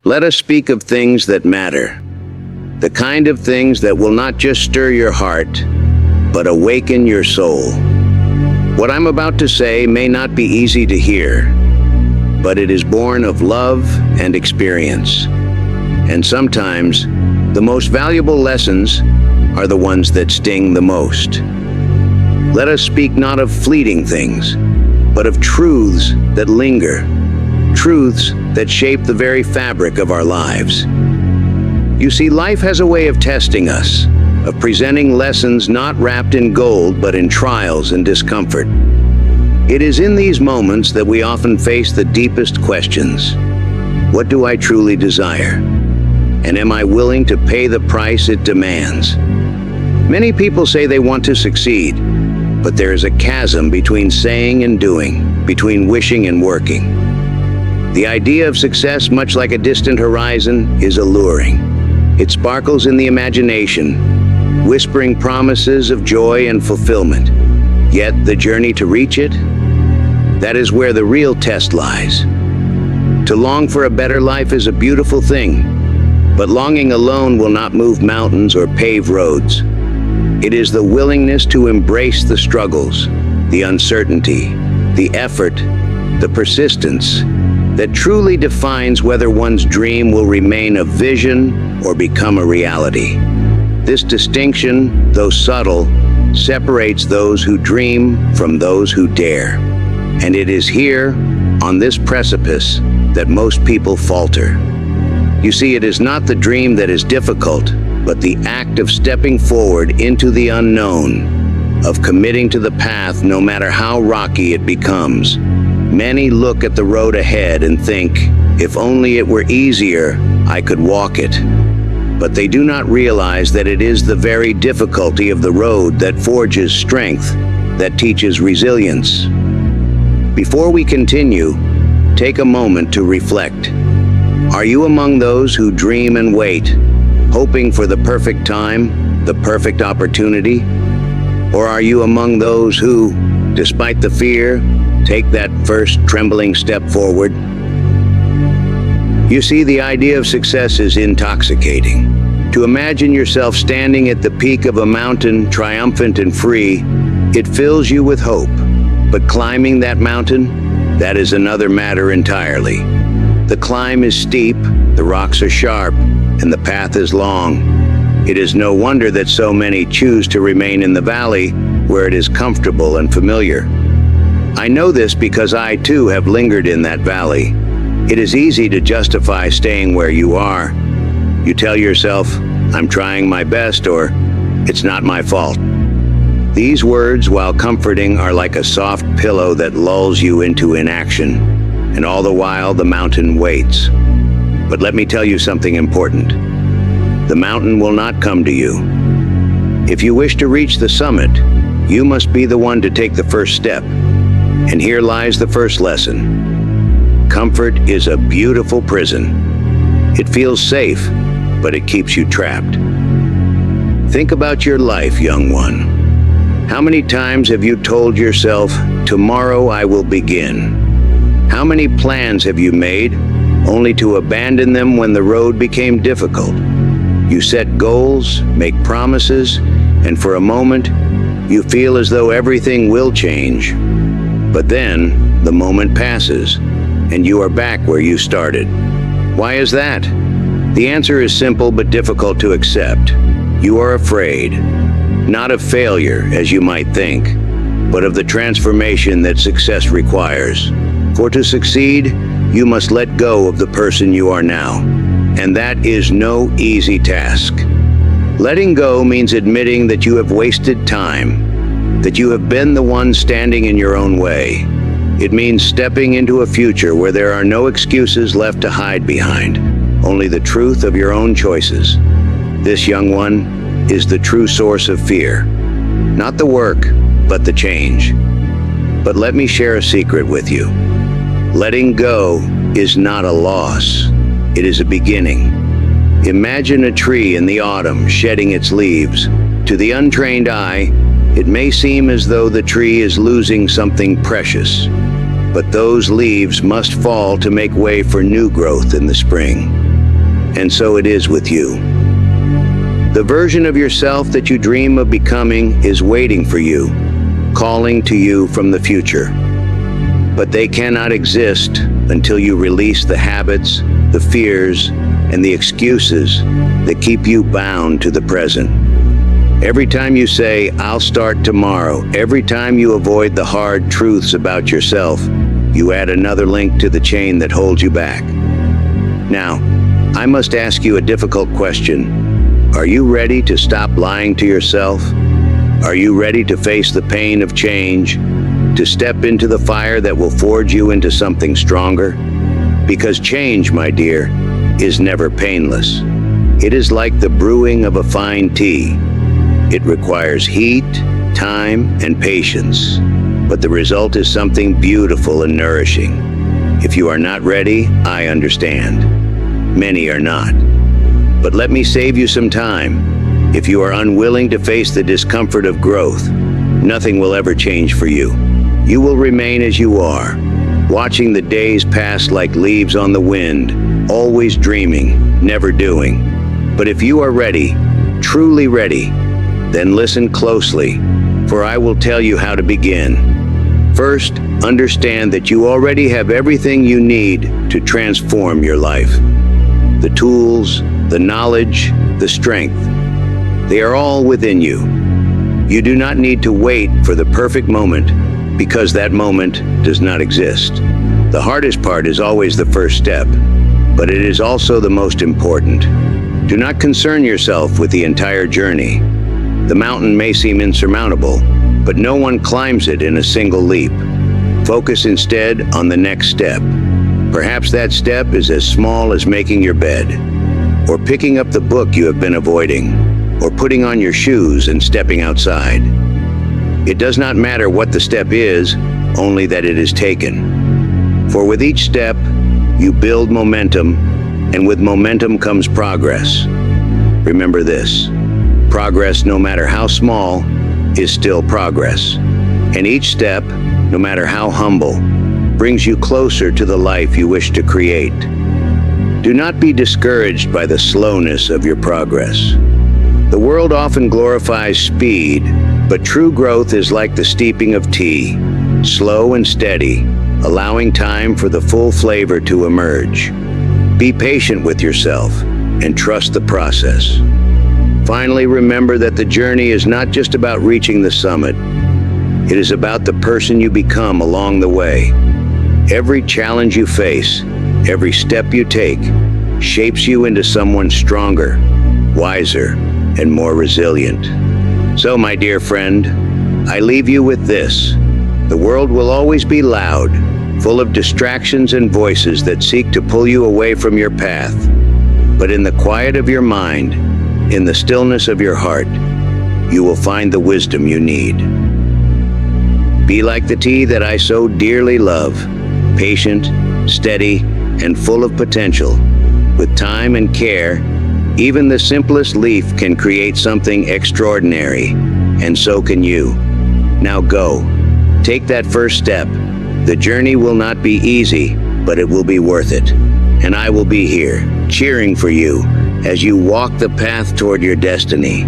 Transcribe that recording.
Let us speak of things that matter. The kind of things that will not just stir your heart, but awaken your soul. What I'm about to say may not be easy to hear, but it is born of love and experience. And sometimes, the most valuable lessons are the ones that sting the most. Let us speak not of fleeting things, but of truths that linger, truths that shape the very fabric of our lives. You see, life has a way of testing us, of presenting lessons not wrapped in gold, but in trials and discomfort. It is in these moments that we often face the deepest questions. What do I truly desire? And am I willing to pay the price it demands? Many people say they want to succeed, but there is a chasm between saying and doing, between wishing and working. The idea of success, much like a distant horizon, is alluring. It sparkles in the imagination, whispering promises of joy and fulfillment. Yet the journey to reach it? That is where the real test lies. To long for a better life is a beautiful thing, but longing alone will not move mountains or pave roads. It is the willingness to embrace the struggles, the uncertainty, the effort, the persistence, that truly defines whether one's dream will remain a vision or become a reality. This distinction, though subtle, separates those who dream from those who dare. And it is here, on this precipice, that most people falter. You see, it is not the dream that is difficult, but the act of stepping forward into the unknown, of committing to the path no matter how rocky it becomes. Many look at the road ahead and think, if only it were easier, I could walk it. But they do not realize that it is the very difficulty of the road that forges strength, that teaches resilience. Before we continue, take a moment to reflect. Are you among those who dream and wait, hoping for the perfect time, the perfect opportunity? Or are you among those who, despite the fear, take that first trembling step forward? You see, the idea of success is intoxicating. To imagine yourself standing at the peak of a mountain, triumphant and free, it fills you with hope. But climbing that mountain, that is another matter entirely. The climb is steep, the rocks are sharp, and the path is long. It is no wonder that so many choose to remain in the valley where it is comfortable and familiar. I know this because I too have lingered in that valley. It is easy to justify staying where you are. You tell yourself, I'm trying my best, or it's not my fault. These words, while comforting, are like a soft pillow that lulls you into inaction, and all the while the mountain waits. But let me tell you something important. The mountain will not come to you. If you wish to reach the summit, you must be the one to take the first step. And here lies the first lesson. Comfort is a beautiful prison. It feels safe, but it keeps you trapped. Think about your life, young one. How many times have you told yourself, tomorrow I will begin? How many plans have you made, only to abandon them when the road became difficult? You set goals, make promises, and for a moment, you feel as though everything will change. But then, the moment passes, and you are back where you started. Why is that? The answer is simple but difficult to accept. You are afraid, not of failure, as you might think, but of the transformation that success requires. For to succeed, you must let go of the person you are now, and that is no easy task. Letting go means admitting that you have wasted time, that you have been the one standing in your own way. It means stepping into a future where there are no excuses left to hide behind, only the truth of your own choices. This, young one, is the true source of fear. Not the work, but the change. But let me share a secret with you. Letting go is not a loss. It is a beginning. Imagine a tree in the autumn shedding its leaves. To the untrained eye, it may seem as though the tree is losing something precious. But those leaves must fall to make way for new growth in the spring. and so it is with you. The version of yourself that you dream of becoming is waiting for you, calling to you from the future. But they cannot exist until you release the habits, the fears, and the excuses that keep you bound to the present. Every time you say, "I'll start tomorrow," every time you avoid the hard truths about yourself, you add another link to the chain that holds you back. Now, I must ask you a difficult question. Are you ready to stop lying to yourself? Are you ready to face the pain of change, to step into the fire that will forge you into something stronger? Because change, my dear, is never painless. It is like the brewing of a fine tea. It requires heat, time, and patience, but the result is something beautiful and nourishing. If you are not ready, I understand. Many are not. But let me save you some time. If you are unwilling to face the discomfort of growth, nothing will ever change for you. You will remain as you are, watching the days pass like leaves on the wind, always dreaming, never doing. But if you are ready, truly ready, then listen closely, for I will tell you how to begin. First, understand that you already have everything you need to transform your life. The tools, the knowledge, the strength. They are all within you. You do not need to wait for the perfect moment, because that moment does not exist. The hardest part is always the first step, but it is also the most important. Do not concern yourself with the entire journey. The mountain may seem insurmountable, but no one climbs it in a single leap. Focus instead on the next step. Perhaps that step is as small as making your bed, or picking up the book you have been avoiding, or putting on your shoes and stepping outside. It does not matter what the step is, only that it is taken. For with each step, you build momentum, and with momentum comes progress. Remember this: progress, no matter how small, is still progress. And each step, no matter how humble, brings you closer to the life you wish to create. Do not be discouraged by the slowness of your progress. The world often glorifies speed, but true growth is like the steeping of tea, slow and steady, allowing time for the full flavor to emerge. Be patient with yourself and trust the process. Finally, remember that the journey is not just about reaching the summit. It is about the person you become along the way. Every challenge you face, every step you take, shapes you into someone stronger, wiser, and more resilient. So, my dear friend, I leave you with this. The world will always be loud, full of distractions and voices that seek to pull you away from your path. But in the quiet of your mind, in the stillness of your heart, you will find the wisdom you need. Be like the tea that I so dearly love, patient, steady, and full of potential. With time and care, even the simplest leaf can create something extraordinary, and so can you. Now go. Take that first step. The journey will not be easy, but it will be worth it. And I will be here, cheering for you as you walk the path toward your destiny.